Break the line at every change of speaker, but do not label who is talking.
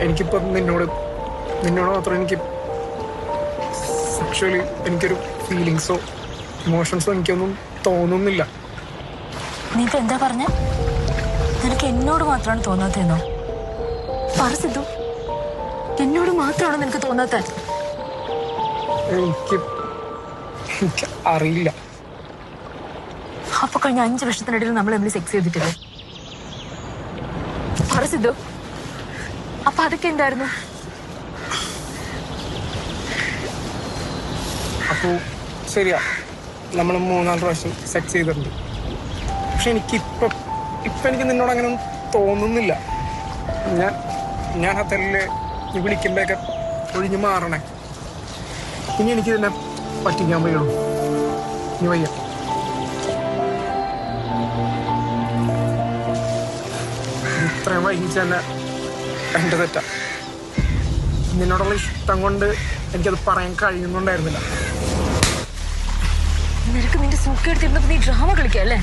എനിക്കിപ്പം നിന്നോട് മാത്രം എനിക്ക് സെക്ഷലി എനിക്കൊരു ഫീലിങ്സോ ഇമോഷൻസോ എനിക്കൊന്നും തോന്നുന്നില്ല.
നീ ഇപ്പൊ എന്താ പറഞ്ഞ? നിനക്ക് എന്നോട് മാത്രമാണ് തോന്നാത്തതെന്നോ? പറ സിദ്ധു, എന്നോട് മാത്രമാണോ നിനക്ക് തോന്നാത്ത?
എനിക്ക് അറിയില്ല.
അപ്പൊ കഴിഞ്ഞ 5 വർഷത്തിനിടയിൽ നമ്മൾ തമ്മിൽ സെക്സ് ചെയ്തിട്ടില്ലേ? പറ സിദ്ധു, അപ്പൊ അതൊക്കെ എന്തായിരുന്നു?
അപ്പോൾ ശരിയാ, നമ്മൾ 3-4 പ്രാവശ്യം സെക്സ് ചെയ്തിട്ടുണ്ട്. പക്ഷെ ഇപ്പം എനിക്ക് നിന്നോട് അങ്ങനെ ഒന്നും തോന്നുന്നില്ല. ഞാൻ അതല്ലേ നീ വിളിക്കുമ്പോഴൊക്കെ ഒഴിഞ്ഞു മാറണേ. ഇനി എനിക്ക് തന്നെ പറ്റിക്കാൻ വയ്യുള്ളൂ. ഇനി വയ്യ. ഇത്രയും വൈകിച്ച് തന്നെ എൻ്റെ തെറ്റാ. നിന്നോടുള്ള ഇഷ്ടം കൊണ്ട് എനിക്കത് പറയാൻ കഴിയുന്നുണ്ടായിരുന്നില്ല.
നിനക്ക് നിന്റെ സൂക്കെടുത്തിരുന്നപ്പോ നീ ഡ്രാമ കളിക്കല്ലേ?